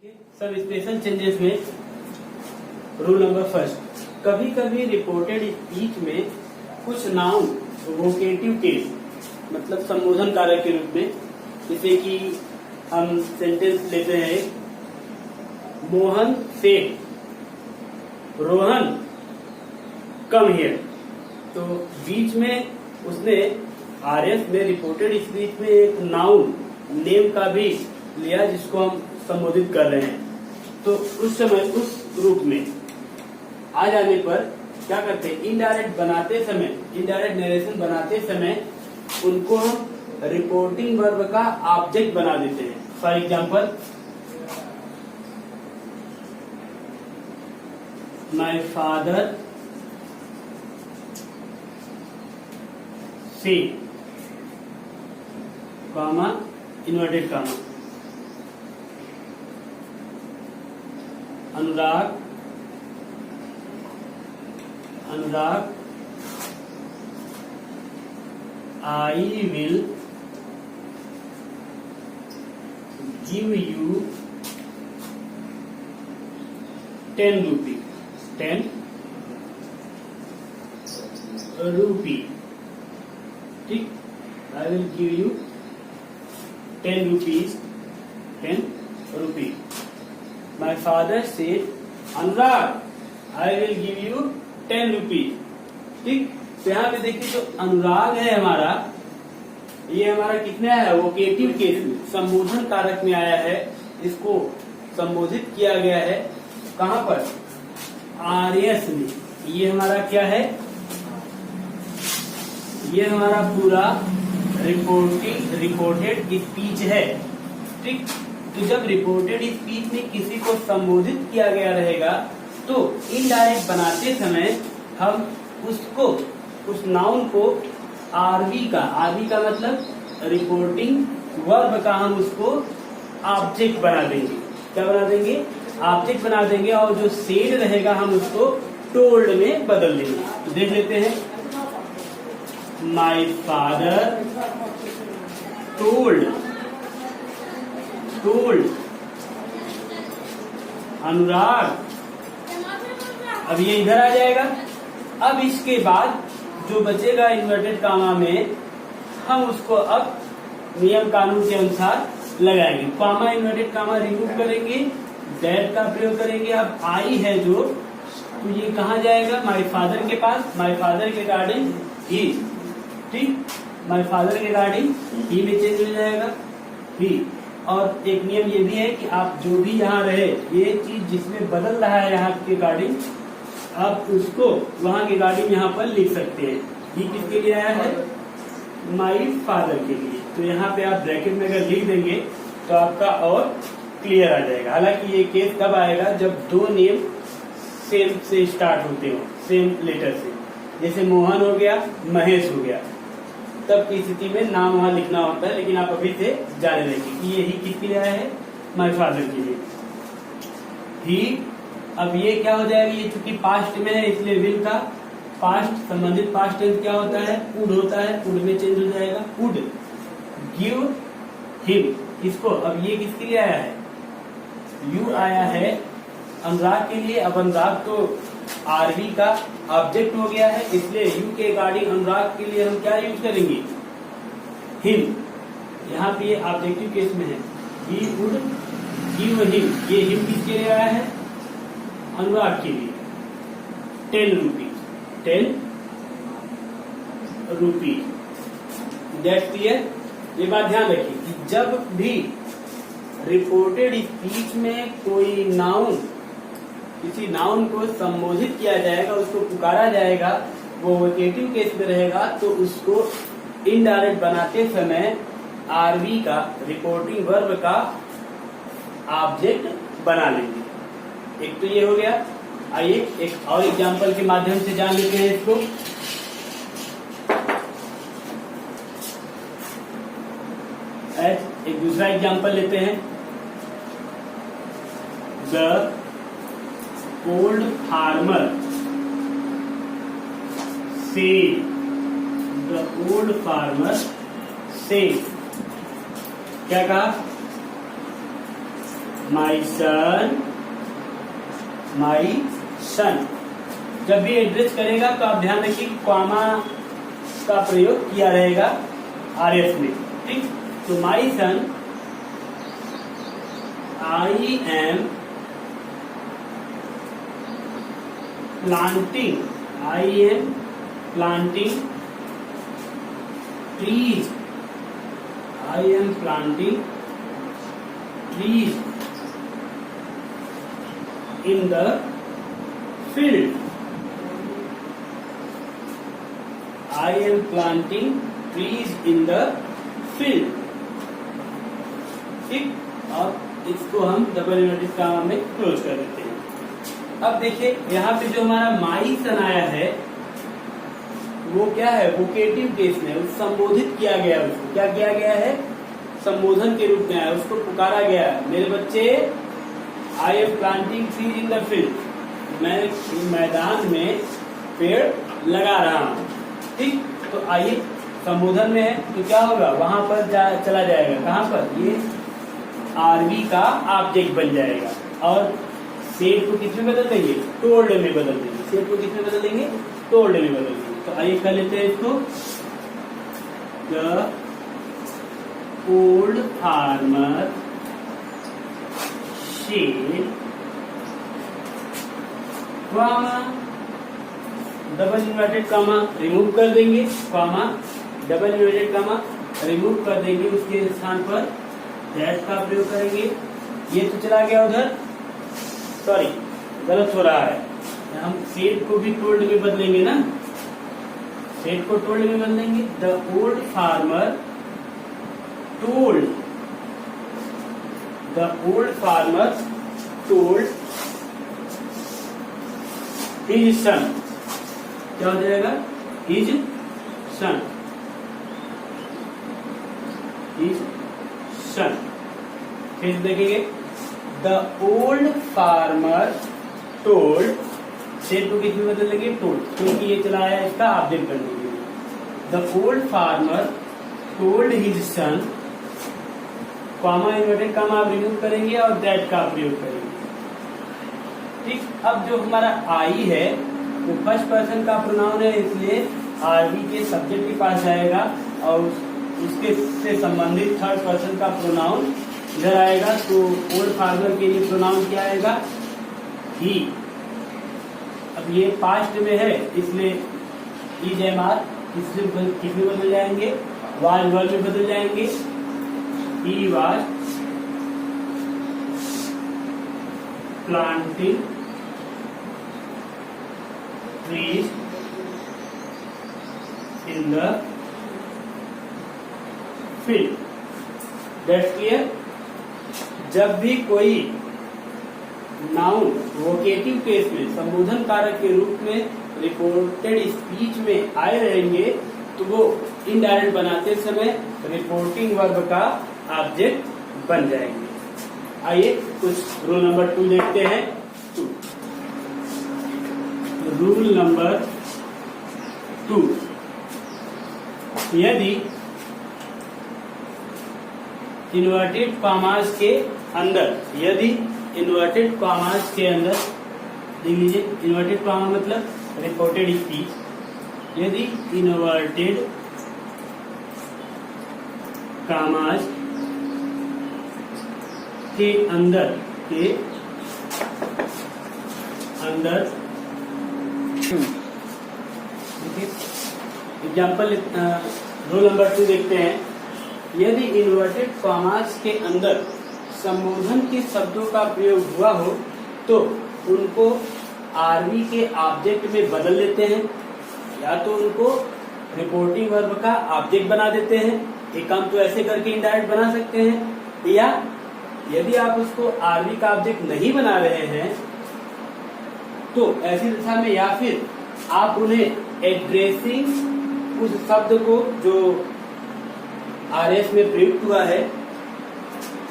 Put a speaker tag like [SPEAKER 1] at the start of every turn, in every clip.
[SPEAKER 1] सब special changes में rule number first, कभी कभी रिपोर्टेड स्पीच में कुछ नाउन वोकेटिव केस मतलब संबोधन कारक के रूप में, जैसे कि हम सेंटेंस लेते हैं मोहन से रोहन कम हियर, तो बीच में उसने आरएस में रिपोर्टेड स्पीच में एक नाउन नेम का भी लिया जिसको हम संबोधित कर रहे हैं। तो उस समय उस ग्रुप में आ जाने पर क्या करते हैं, इनडायरेक्ट नरेशन बनाते समय उनको हम रिपोर्टिंग वर्ब का ऑब्जेक्ट बना देते हैं। फॉर एग्जाम्पल, माय फादर से comma inverted comma Anurag I will give you 10 रुपी ठीक, I will give you 10 rupees 10 rupee. My father said Anurag I will give you 10 rupees. ठीक, तो यहाँ पे देखिए जो अनुराग है हमारा, ये हमारा कितने आया है, वोकेटिव केस में संबोधन कारक में आया है। इसको संबोधित किया गया है कहाँ पर, आरएस में। ये हमारा क्या है, ये हमारा पूरा रिपोर्टेड स्पीच है। ठीक, तो जब रिपोर्टेड स्पीच में किसी को संबोधित किया गया रहेगा तो इनडायरेक्ट बनाते समय हम उसको, उस नाउन को आरवी का मतलब रिपोर्टिंग वर्ब का हम उसको ऑब्जेक्ट बना देंगे। क्या बना देंगे, ऑब्जेक्ट बना देंगे, और जो सेड रहेगा हम उसको टोल्ड में बदल देंगे। तो देख लेते हैं, माय फादर टोल्ड अनुराग। अब ये इधर आ जाएगा। अब इसके बाद जो बचेगा इन्वर्टेड कामा में, हम उसको अब नियम कानून के अनुसार लगाएंगे। कामा इन्वर्टेड कामा रिमूव करेंगे, दैट का प्रयोग करेंगे। अब आई है जो, तो ये कहाँ जाएगा, माय फादर के पास, माय फादर के रिगार्डिंग ही। ठीक, माय फादर के रिगार्डिंग ही में चेंज हो जाएगा ही। और एक नियम ये भी है कि आप जो भी यहाँ रहे, ये चीज जिसमें बदल रहा है यहाँ के रिगार्डिंग, आप उसको वहां के रिगार्डिंग यहाँ पर लिख सकते हैं। ये किसके लिए आया है, माय फादर के लिए। तो यहाँ पे आप ब्रैकेट में अगर लिख देंगे तो आपका और क्लियर आ जाएगा। हालांकि ये केस कब आएगा, जब दो नेम सेम से स्टार्ट होते हो, सेम लेटर से, जैसे मोहन हो गया, महेश हो गया, तब की स्थिति में नाम वहां लिखना होता है। लेकिन आप अभी से जाने रखिए कि ये ही किसके लिए आया है, माय फादर के लिए ही। अब ये क्या हो जाएगा, ये चूंकि पास्ट में है इसलिए विल का पास्ट संबंधित पास्ट टेंस क्या होता है, वुड होता है, वुड में चेंज हो जाएगा, वुड गिव हिम। इसको अब ये किसके लिए आया है, यू आया है अनुराग के लिए। अब अनुराग तो आरवी का ऑब्जेक्ट हो गया है, इसलिए यू के रिगार्डिंग अनुराग के लिए हम क्या यूज करेंगे, हिम। यहाँ पे ये ऑब्जेक्टिव केस में है, ही वुड गिव हिम। ये हिम किसके लिए आया है, अनुराग के लिए। 10 रुपी। That's clear. ये बात ध्यान रखिए कि जब भी रिपोर्टेड स्पीच में कोई नाउन, किसी नाउन को संबोधित किया जाएगा, उसको पुकारा जाएगा, वो वोकेटिव केस में रहेगा, तो उसको इनडायरेक्ट बनाते समय आरवी का, रिपोर्टिंग वर्ब का ऑब्जेक्ट बना लेंगे। एक तो ये हो गया। आइए एक और एग्जांपल के माध्यम से जान लेते हैं इसको। एक दूसरा एग्जांपल लेते हैं, द ओल्ड फार्मर से, द ओल्ड फार्मर से क्या कहा, माई सन, माई सन। जब भी एड्रेस करेगा तो आप ध्यान रखिए कि कॉमा का प्रयोग किया रहेगा आरएफ में, ठीक। तो my son, I am planting, I am planting trees, I am planting trees in the field, I am planting trees in the field, ठीक। और इसको हम डबल इन्वर्टेड कॉमा में क्लोज कर देते हैं। अब देखिए यहाँ पे जो हमारा माई सन आया है वो क्या है, वोकेटिव केस में संबोधित किया गया, उसको क्या किया गया है, संबोधन के रूप में आया, उसको पुकारा गया, मेरे बच्चे आई am planting trees in the field, मैं मैदान में पेड़ लगा रहा हूँ, ठीक। तो आइए संबोधन में है तो क्या होगा, वहां पर चला जाएगा, कहां पर, ये आरवी का ऑब्जेक्ट बन जाएगा और सेड को किस में बदल देंगे, टोल्ड में बदल देंगे, सेड को किस में बदल देंगे, टोल्ड में बदल देंगे। तो आइए कर लेते हैं इसको, the old farmer said comma double inverted comma remove कर देंगे, comma double inverted comma remove कर देंगे, उसके स्थान पर दैट का प्रयोग करेंगे। ये तो चला गया उधर, सॉरी गलत हो रहा है, हम सेड को भी टोल्ड में बदलेंगे ना, सेड को टोल्ड में बदलेंगे। The old farmer told, the old farmer told his son, क्या हो जाएगा, हिज सन, हिज सन। फिर देखेंगे the old farmer told, said को किस में बदल देंगे, टोल्ड, क्योंकि ये चला है इसका ऑब्जेक्ट करने के लिए। The old farmer told his son, comma inverted comma आप रिमूव करेंगे और दैट का प्रयोग करेंगे, ठीक। अब जो हमारा आई है वो फर्स्ट पर्सन का प्रोनाउन है, इसलिए आरवी के सब्जेक्ट के पास जाएगा और उसके से संबंधित थर्ड पर्सन का प्रोनाउन इधर आएगा। तो ओल्ड फार्मर के लिए प्रोनाउन क्या आएगा, ही। अब ये पास्ट में है इसलिए ही जय मार किसमें बदल जाएंगे, वाज वर्ब में बदल जाएंगे, he was planting trees in the field, that's clear. जब भी कोई नाउन वोकेटिव केस में संबोधन कारक के रूप में रिपोर्टेड स्पीच में आए रहेंगे तो वो इनडायरेक्ट बनाते समय रिपोर्टिंग वर्ब का ऑब्जेक्ट बन जाएंगे। आइए कुछ रूल नंबर 2 देखते हैं। रूल नंबर 2, यदि इन्वर्टेड कॉमास के अंदर, यदि इन्वर्टेड कॉमास के अंदर, देख लीजिए इन्वर्टेड कॉमा मतलब रिपोर्टेड स्पीच, यदि इन्वर्टेड कॉमास के अंदर एग्जाम्पल रूल नंबर 2 देखते हैं। यदि इन्वर्टेड कॉमास के अंदर संबोधन के शब्दों का प्रयोग हुआ हो तो उनको आरवी के ऑब्जेक्ट में बदल लेते हैं, या तो उनको रिपोर्टिंग वर्ब का ऑब्जेक्ट बना देते हैं, एक काम तो ऐसे करके इनडायरेक्ट बना सकते हैं, या यदि आप उसको आरवी का ऑब्जेक्ट नहीं बना रहे हैं तो ऐसी दशा में या फिर आप उन्हें एड्रेसिंग, उस शब्द को जो आरएस में प्रयुक्त हुआ है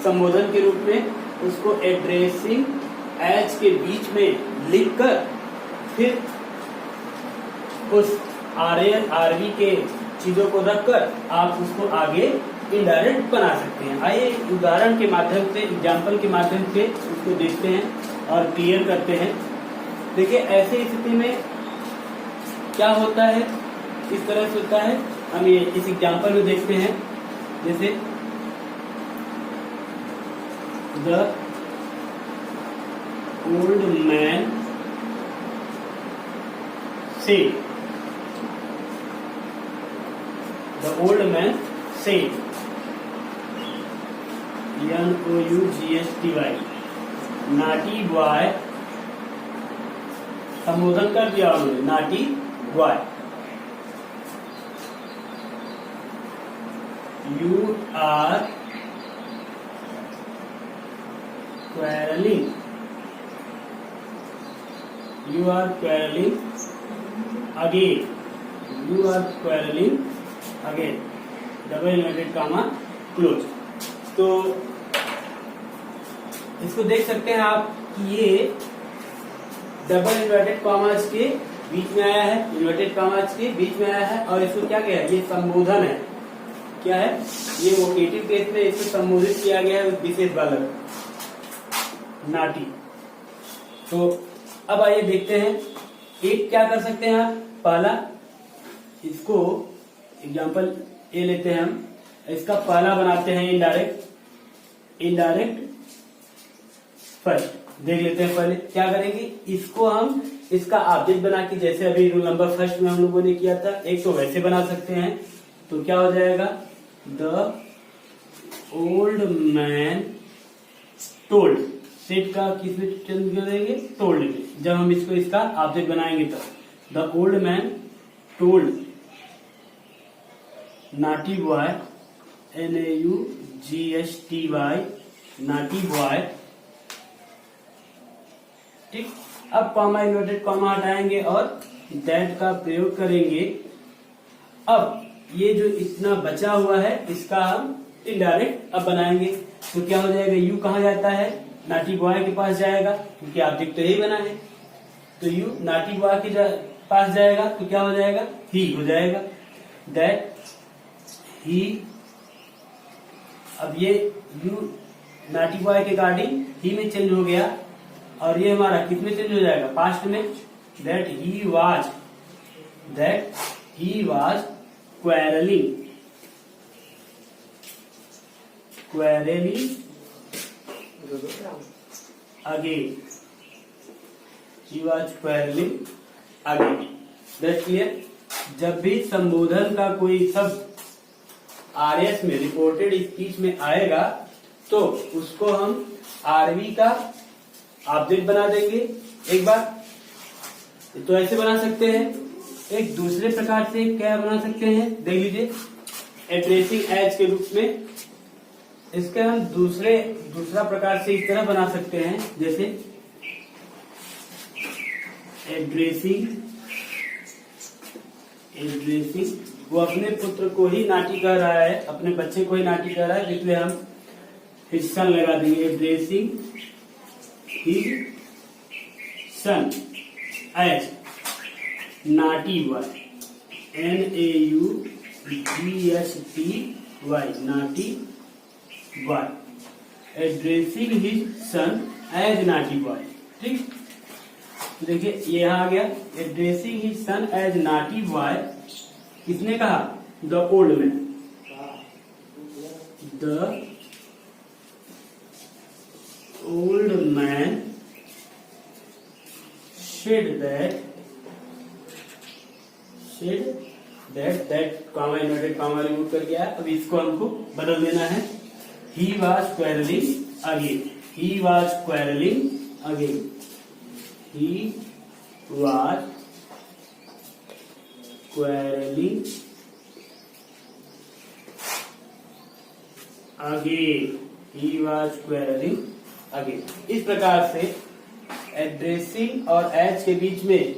[SPEAKER 1] संबोधन के रूप में, उसको एड्रेसिंग एच के बीच में लिखकर फिर उस आरवी के चीजों को रखकर आप उसको आगे इनडायरेक्ट बना सकते हैं। आइए उदाहरण के माध्यम से, एग्जाम्पल के माध्यम से उसको देखते हैं और क्लियर करते हैं। देखिए ऐसी स्थिति में क्या होता है, किस तरह से होता है, हम ये इस एग्जाम्पल में देखते हैं। जैसे the old man said, the old man said, N-O-U-G-H-T-Y, naughty boy, संबोधन कर दिया उन्होंने, naughty boy, you are quarreling, you are quarreling again, you are quarreling again, double inverted comma close. तो इसको देख सकते हैं आप कि ये डबल इन्वर्टेड कामाज के बीच में आया है, इन्वर्टेड कामाज के बीच में आया है, और इसको क्या किया है, ये संबोधन है। क्या है ये, वोकेटिव केस में इसको संबोधित किया गया है उस विशेष बालक नाटी। तो अब आइए देखते हैं, एक क्या कर सकते हैं आप, पहला इसको एग्जांपल ए लेते हैं हम, इसका पहला बनाते हैं इनडायरेक्ट फर्स्ट। देख लेते हैं पहले क्या करेंगे, इसको हम इसका ऑब्जेक्ट बना के, जैसे अभी रूल नंबर फर्स्ट में हम लोगों ने किया था, एक तो वैसे बना सकते हैं। तो क्या हो जाएगा, the old man told, set का किस में चेंज कर देंगे, टोल्ड में, जब हम इसको इसका ऑब्जेक्ट बनाएंगे तब। The old man told naughty boy, N-A-U-G-H-T-Y, naughty boy। ठीक, अब कॉमा इन्वर्टेड कॉमा हटाएंगे और दैट का प्रयोग करेंगे। अब ये जो इतना बचा हुआ है इसका हम इनडायरेक्ट अब बनाएंगे। तो क्या हो जाएगा, यू कहाँ जाता है, नाटी बॉय के पास जाएगा, क्योंकि ऑब्जेक्ट तो यही बना है। तो यू नाटी बॉय के पास जाएगा तो क्या हो जाएगा, ही हो जाएगा, दैट ही। अब ये यू नाटी बॉय के रिगार्डिंग ही में चेंज हो गया, और ये हमारा किस में चेंज हो जाएगा, पास्ट में। That he was quarrelling again, he was quarrelling again. That's clear. जब भी संबोधन का कोई शब्द आरएस में, रिपोर्टेड स्पीच में आएगा, तो उसको हम आरवी का ऑब्जेक्ट बना देंगे एक बार। तो ऐसे बना सकते हैं। एक दूसरे प्रकार से क्या बना सकते हैं, देख लीजिए, एड्रेसिंग एज के रूप में इसके हम दूसरा प्रकार से इस तरह बना सकते हैं, जैसे एड्रेसिंग, वो अपने पुत्र को ही नाटी कह रहा है, अपने बच्चे को ही नाटी कह रहा है, इसलिए हम हिज सन लगा देंगे, addressing his son as naughty boy, NAUGHTY, naughty boy, addressing his son as naughty boy. ठीक, देखिए ये यहां आ गया, addressing his son as naughty boy. किसने कहा, the old man, the old man said that comma inverted comma remove कर गया। अब इसको हमको बदल देना है, he was quarreling again, he was quarreling again, he was quarreling again, he was quarreling again। इस प्रकार से एड्रेसिंग और एज के बीच में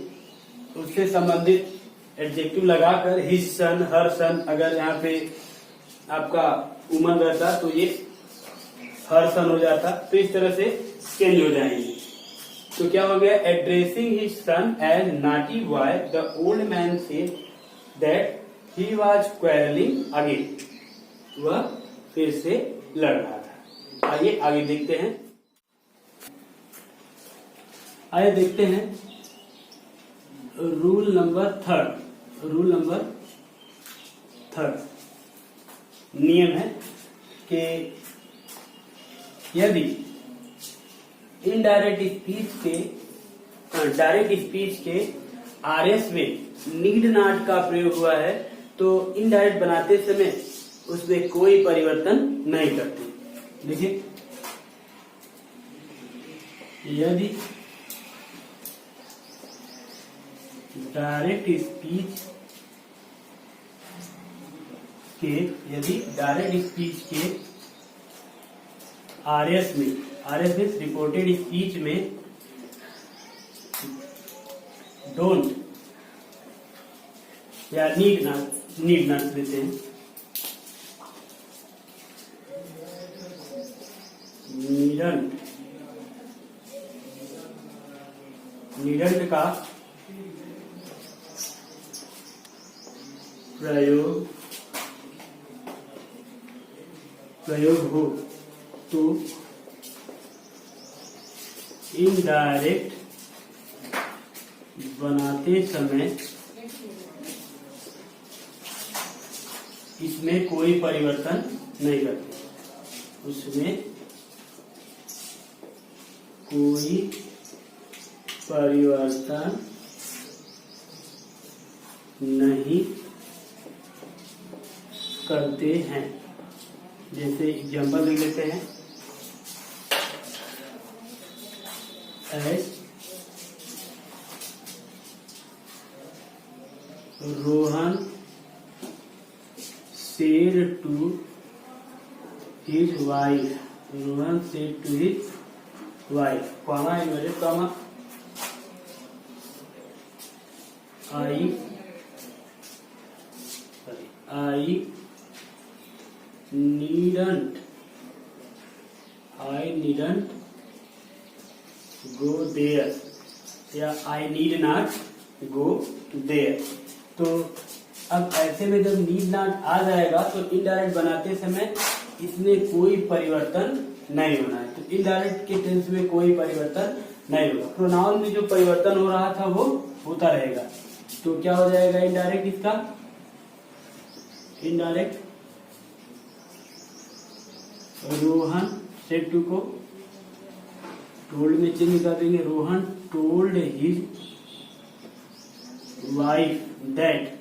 [SPEAKER 1] उससे संबंधित एडजेक्टिव लगाकर हिज सन, हर सन, अगर यहाँ पे आपका उमन रहता तो ये हर सन हो जाता, तो इस तरह से चेंज हो जाएंगे। तो क्या हो गया, addressing his son as naughty boy, the old man said that he was quarrelling again, वह फिर से लड़ रहा था। आइए आगे देखते हैं। आइए देखते हैं rule number third. Rule number third नियम है कि यदि इनडायरेक्ट स्पीच के डायरेक्ट स्पीच के आरएस में नीड नॉट का प्रयोग हुआ है तो इनडायरेक्ट बनाते समय उसमें कोई परिवर्तन नहीं करते। देखिए, यदि डायरेक्ट स्पीच के आरएस में रिपोर्टेड स्पीच में डोंट या नीड नॉट देते हैं। नीडंट का प्रयोग हो तो इनडायरेक्ट बनाते समय इसमें कोई परिवर्तन नहीं करते। उसमें कोई परिवर्तन नहीं करते हैं। जैसे एग्जांपल देख लेते हैं। S Rohan said to his wife, Rohan said to his wife, comma inverted comma, I needn't go there या I need not go there। तो अब ऐसे में जब नीड नॉट आ जाएगा तो इनडायरेक्ट बनाते समय इसमें कोई परिवर्तन नहीं होना है। तो इनडायरेक्ट के टेंस में कोई परिवर्तन नहीं होगा। प्रोनाउन में जो परिवर्तन हो रहा था वो होता रहेगा। तो क्या हो जाएगा इनडायरेक्ट इसका? इनडायरेक्ट रोहन सेड टू को टोल्ड में चेंज कर देंगे। Rohan told his wife that.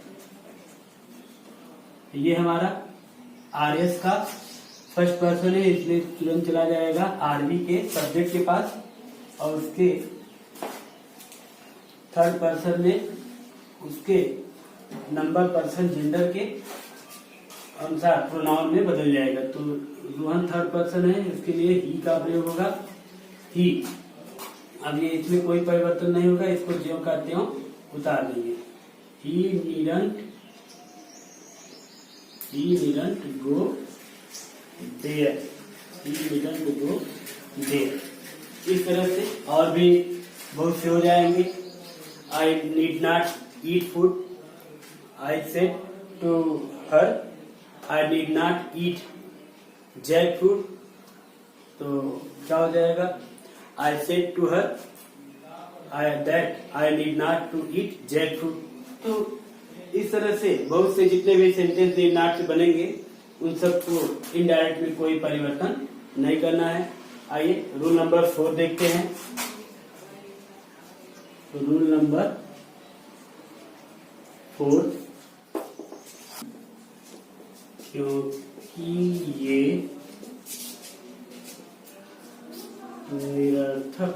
[SPEAKER 1] ये हमारा आरएस का फर्स्ट पर्सन है, इसलिए तुरंत चला जाएगा आरवी के सब्जेक्ट के पास और उसके थर्ड पर्सन में उसके नंबर पर्सन जेंडर के अनुसार प्रोनाउन में बदल जाएगा। तो रोहन थर्ड पर्सन है, उसके लिए ही का प्रयोग होगा ही। अब ये इसमें कोई परिवर्तन नहीं होगा, इसको ज्यों का त्यों उतार देंगे। ही नीडंट go there। इस तरह से और भी बहुत से हो जाएंगे। I need not eat food, I said to her। I need not eat jackfruit, तो क्या हो जाएगा? I said to her that I need not to eat jackfruit। तो इस तरह से बहुत से जितने भी सेंटेंस नीड नॉट से बनेंगे उन सबको इनडायरेक्ट में कोई परिवर्तन नहीं करना है। आइए रूल नंबर 4 देखते हैं। रूल नंबर 4, क्योंकि ये निरर्थक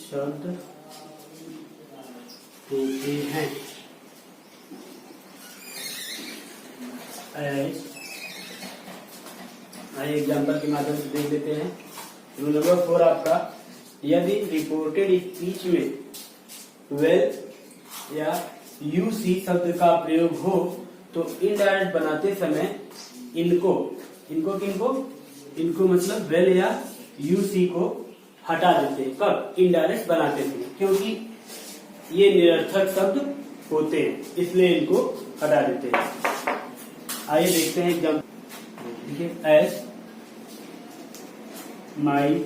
[SPEAKER 1] शब्द होते हैं। आइए एग्जाम्पल के माध्यम से देख लेते हैं। रूल नंबर 4 आपका, यदि रिपोर्टेड स्पीच में वेल या यू सी शब्द का प्रयोग हो तो इनडायरेक्ट बनाते समय इनको मतलब वेल या यू सी को हटा देते हैं। कब? इनडायरेक्ट बनाते समय, क्योंकि ये निरर्थक शब्द होते हैं इसलिए इनको हटा देते हैं। आइए देखते हैं एग्जाम्पल। देखिए, एस माई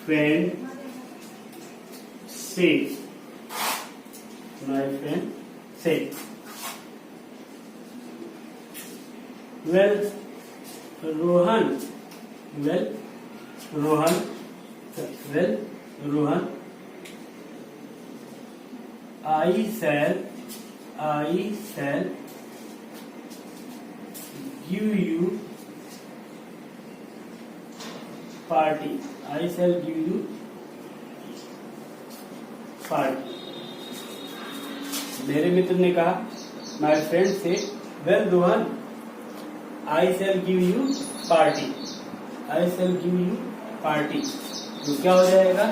[SPEAKER 1] फ्रेंड से, माई फ्रेंड से, well Rohan, well Rohan, well Rohan, I shall give you party, I shall give you party। मेरे मित्र ने कहा, माय फ्रेंड से, well Rohan, I shell give you party, I shell give you party. तो क्या हो जाएगा,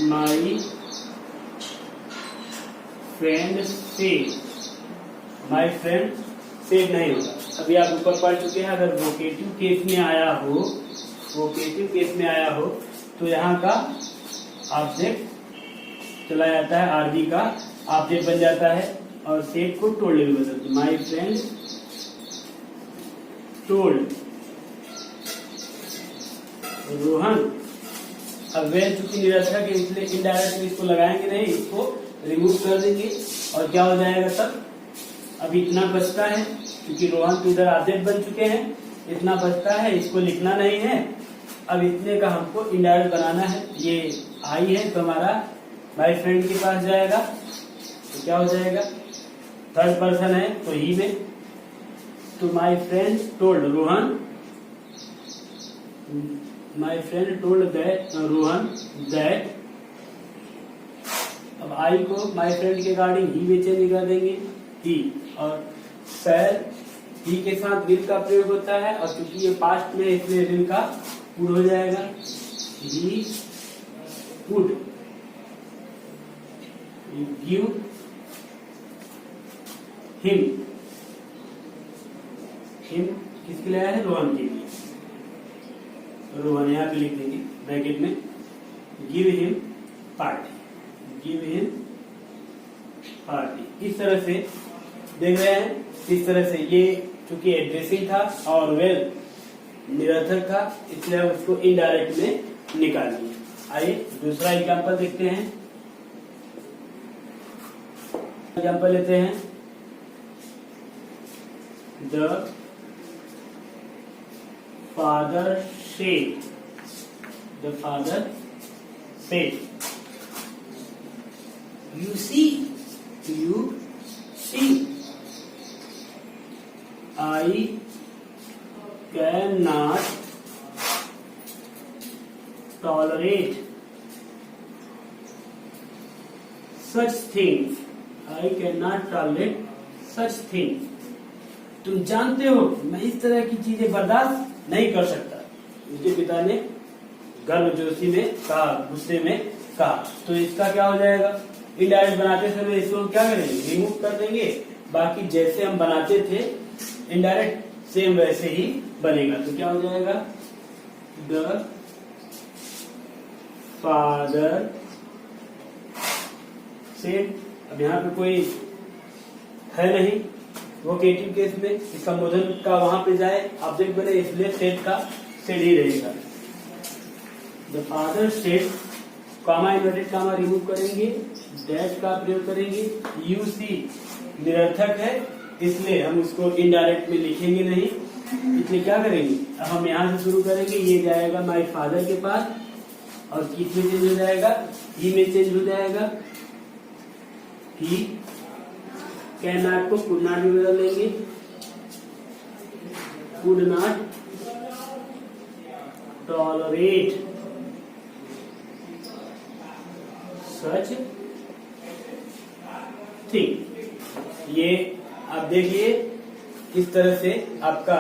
[SPEAKER 1] माई फ्रेंड से, माई फ्रेंड से नहीं होगा। अभी आप ऊपर पढ़ चुके हैं, अगर वोकेटिव केस में आया हो, वोकेटिव केस में आया हो तो यहाँ का ऑब्जेक्ट चला जाता है, आरबी का ऑब्जेक्ट बन जाता है और सेट को टोल्ड में बदलते हैं। My friend told Rohan. अब वेल चूंकि निरर्थक है इसलिए इनडायरेक्ट इसको लगाएंगे नहीं, इसको रिमूव कर देंगे और क्या हो जाएगा तब। अब इतना बचता है, क्योंकि रोहन तो इधर ऑब्जेक्ट बन चुके हैं, इतना बचता है, इसको लिखना नहीं है। अब इतने का हमको इनडायरेक्ट बनाना है। ये आई है तो हमारा माई फ्रेंड के पास जाएगा, तो क्या हो जाएगा, थर्ड पर्सन है तो ही में, तो my friend told Rohan, my friend told that Rohan that. अब आई को माई फ्रेंड के रिगार्डिंग ही में चेंज कर देंगे, ही, और शैल ही के साथ विल का प्रयोग होता है और क्योंकि ये पास्ट में इसलिए विल का वुड हो जाएगा, he would give him, him किसके लिए आया है, रोहन के लिए, रोहन यहाँ पे लिख देंगे ब्रैकेट में, give him party, give him party. इस तरह से देख रहे हैं, इस तरह से ये चूंकि एड्रेसिंग था और वेल निरर्थक था इसलिए हम उसको इनडायरेक्ट में निकालेंगे। आइए दूसरा एग्जांपल देखते हैं। एग्जांपल लेते हैं, the father said, the father said, you see, I cannot tolerate such things, I cannot tolerate such things। तुम जानते हो मैं इस तरह की चीजें बर्दाश्त नहीं कर सकता, उसके पिता ने गर्मजोशी में कहा, गुस्से में कहा। तो इसका क्या हो जाएगा, इनडायरेक्ट बनाते समय इसको क्या करेंगे, रिमूव कर देंगे। बाकी जैसे हम बनाते थे इनडायरेक्ट सेम वैसे ही बनेगा। तो क्या हो जाएगा, द फादर सेड। अब यहाँ पे कोई है नहीं, वोकेटिव केस में संबोधन का वहां पे जाए, ऑब्जेक्ट बने, इसलिए सेड का सेड ही रहेगा। The father said, comma inverted comma remove करेंगे, डैश का प्रयोग करेंगे। यू सी निरर्थक है इसलिए हम उसको इनडायरेक्ट में लिखेंगे नहीं, इसलिए क्या करेंगे, अब हम यहाँ से शुरू करेंगे, ये जाएगा माई फादर के पास और किस में चेंज हो जाएगा, ही में चेंज हो जाएगा। ही कैन नॉट को कुड नॉट में बदल लेंगे, could not tolerate such thing. ये आप देखिए इस तरह से आपका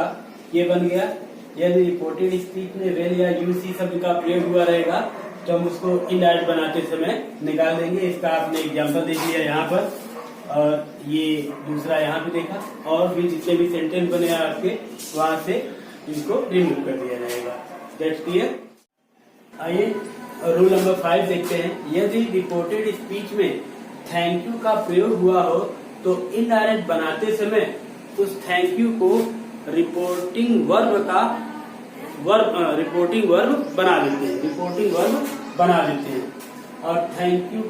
[SPEAKER 1] ये बन गया। यदि रिपोर्टेड स्पीच में वेल या यूसी शब्द का प्रयोग हुआ रहेगा तो हम उसको इनडायरेक्ट बनाते समय निकाल देंगे। इसका आपने एग्जाम्पल देख लिया यहाँ पर और ये दूसरा यहाँ पे देखा, और भी जितने भी सेंटेंस बने आपके वहां से इनको रिमूव कर दिया जाएगा। That's clear. आइए रूल नंबर 5 देखते हैं। यदि रिपोर्टेड स्पीच में थैंक यू का प्रयोग हुआ हो तो इनडायरेक्ट बनाते समय उस थैंक यू को रिपोर्टिंग वर्ब बना देते हैं और थैंक यू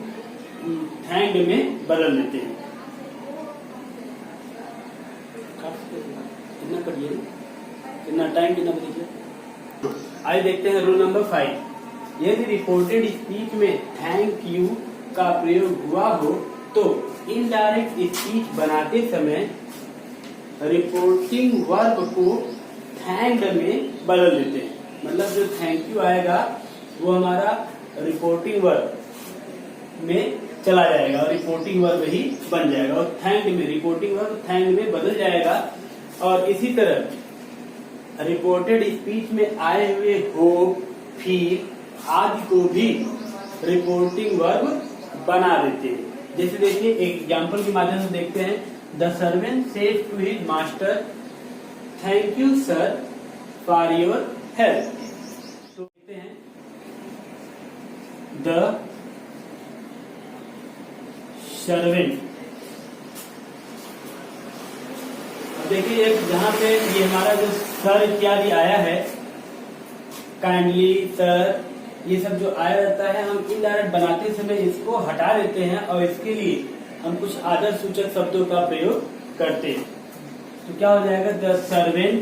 [SPEAKER 1] थैंक्ड में बदल देते हैं। कितना करिए, कितना टाइम, कितना बदलिए। आइए देखते हैं रूल नंबर 5। यदि रिपोर्टेड स्पीच में थैंक यू का प्रयोग हुआ हो तो इनडायरेक्ट स्पीच बनाते समय रिपोर्टिंग वर्ब को थैंक्ड में बदल देते हैं। मतलब जो थैंक यू आएगा वो हमारा रिपोर्टिंग वर्ब में चला जाएगा और रिपोर्टिंग वर्ब ही बन जाएगा और थैंक्ड में रिपोर्टिंग वर्ब थैंक्ड में बदल जाएगा। और इसी तरह रिपोर्टेड स्पीच में आए हुए हो, फील आदि को भी रिपोर्टिंग वर्ब बना देते हैं। जैसे देखिए एक एग्जांपल के माध्यम से देखते हैं। The servant said to his master thank you sir for your help. तो देखते हैं द सर्वेंट। देखिए जहां पे ये हमारा जो सर इत्यादि आया है, काइंडली, सर, ये सब जो आया रहता है हम इनडायरेक्ट बनाते समय इसको हटा देते हैं और इसके लिए हम कुछ आदर सूचक शब्दों का प्रयोग करते हैं। तो क्या हो जाएगा, द सर्वेंट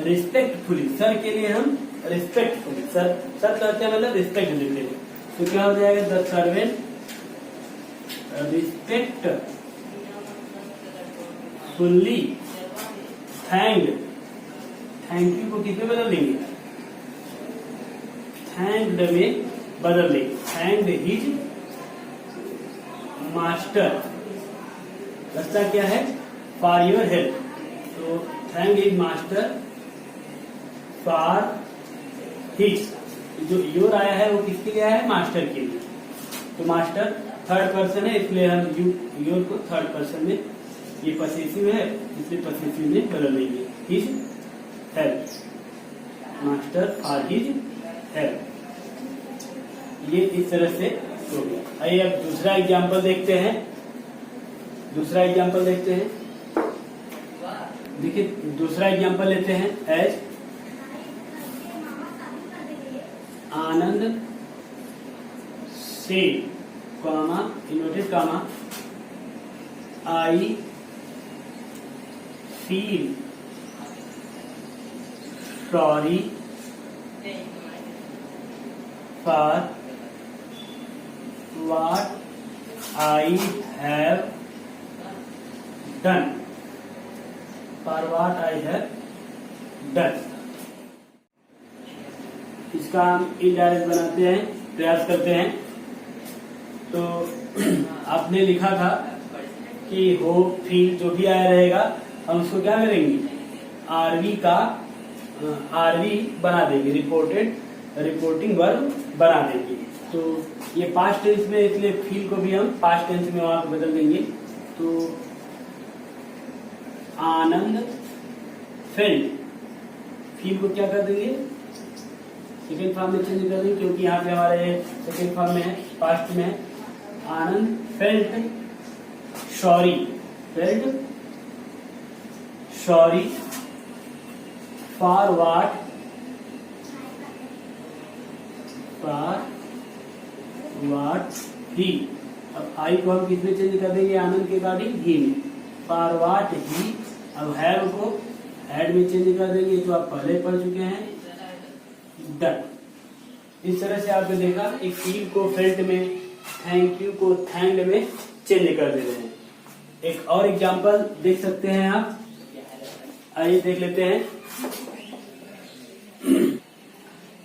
[SPEAKER 1] रिस्पेक्टफुली, सर के लिए हम रिस्पेक्टफुली, सर कहते हैं मतलब रिस्पेक्ट देते हैं। तो क्या हो जाएगा, the servant respectfully thank you को किस में बदल देंगे, थैंक्ड में बदल देंगे। थैंक्ड हिज मास्टर, रास्ता क्या है, फॉर योर हेल्प। तो thank his master for his, जो योर आया है वो किसके लिए आया है, मास्टर के लिए। तो मास्टर थर्ड पर्सन है इसलिए हम योर को थर्ड पर्सन में, ये पसेसिव है इसलिए पसेसिव में बदल देंगे। His help, master for his help, ये इस तरह से हो गया। आइए अब दूसरा एग्जांपल देखते हैं। देखिए दूसरा एग्जांपल लेते हैं। एज आनंद से comma inverted comma I feel sorry for what I have done, for what I have done। इसका हम इनडायरेक्ट बनाते हैं, प्रयास करते हैं। तो आपने लिखा था कि हो, फील जो भी आया रहेगा हम उसको क्या करेंगे, आरवी बना देंगे, रिपोर्टिंग वर्ब बना देंगे। तो ये पास्ट टेंस में, इसलिए फील को भी हम पास्ट टेंस में वहां बदल देंगे। तो आनंद फेल्ट, फील को क्या कर देंगे, सेकेंड फॉर्म में चेंज कर देंगे क्योंकि यहाँ पे हमारे सेकेंड फॉर्म में है, पास्ट में है। Anand felt sorry for what he, अब आई को हम किसमें चेंज कर देंगे, आनंद के अकॉर्डिंग ही में। फॉर व्हाट ही, अब हैव को हैड में चेंज कर देंगे जो आप पहले पढ़ चुके हैं, डन। इस तरह से आपने देखा एक फील को फेल्ट में, थैंक यू को थैंक्ड में चेंज कर दे रहे हैं। एक और एग्जांपल देख सकते हैं आप, आइए देख लेते हैं।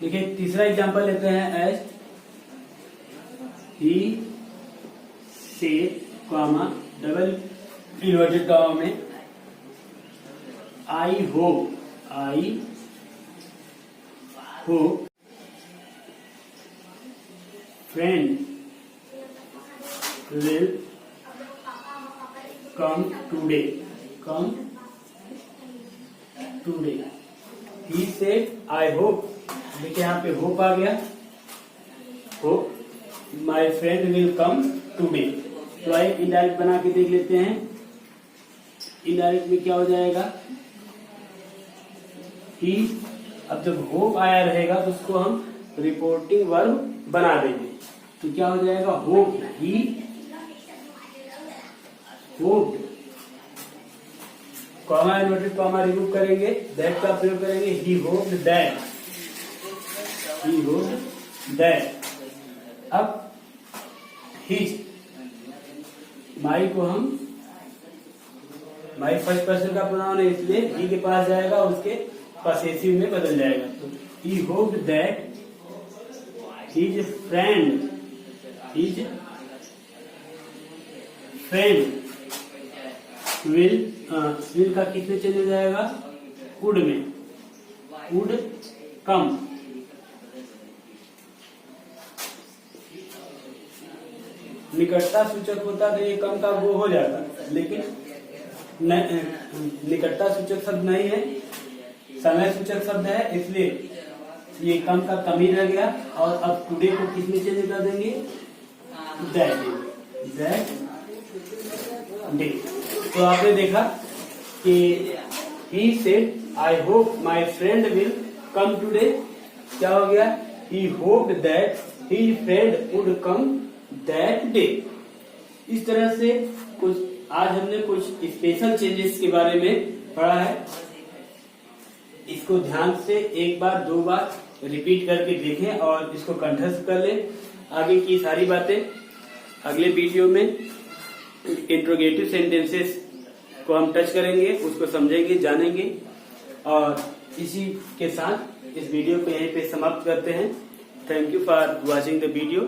[SPEAKER 1] देखिए तीसरा एग्जांपल लेते हैं। एज ही से कॉमा डबल इन्वर्टेड कॉमा में I hope friend will come today. He said I hope, देखिए यहाँ पे होप आ गया, hope my friend will come today. तो आइए इनडायरेक्ट बना के देख लेते हैं। इनडायरेक्ट में क्या हो जाएगा, ही। अब जब होप आया रहेगा तो उसको हम रिपोर्टिंग वर्ब बना देंगे। तो क्या हो जाएगा, hope, he hoped, comma inverted comma remove करेंगे, दैट का प्रयोग करेंगे, he hoped that, he hoped that. अब हिज, माई को हम, माई फर्स्ट पर्सन का प्रोनाउन है इसलिए ही के पास जाएगा और उसके पॉसेसिव में बदल जाएगा। तो he hoped that his friend, his friend will का किसमें चेंज हो जाएगा, वुड में, वुड कम। निकटता सूचक होता तो ये कम का वो हो जाता, लेकिन निकटता सूचक शब्द नहीं है, समय सूचक शब्द है, इसलिए ये कम का कम ही रह गया। और अब टुडे को किसमें चेंज कर देंगे, दैट डे। तो आपने देखा कि he said I hope my friend will come today, क्या हो गया, he hoped that his friend would come that day. इस तरह से कुछ आज हमने कुछ स्पेशल चेंजेस के बारे में पढ़ा है। इसको ध्यान से एक बार दो बार रिपीट करके देखें और इसको कंठस्थ कर लें। आगे की सारी बातें अगले वीडियो में इंट्रोगेटिव सेंटेंसेस को हम टच करेंगे, उसको समझेंगे, जानेंगे। और इसी के साथ इस वीडियो को यहीं पे समाप्त करते हैं। Thank you for watching the video.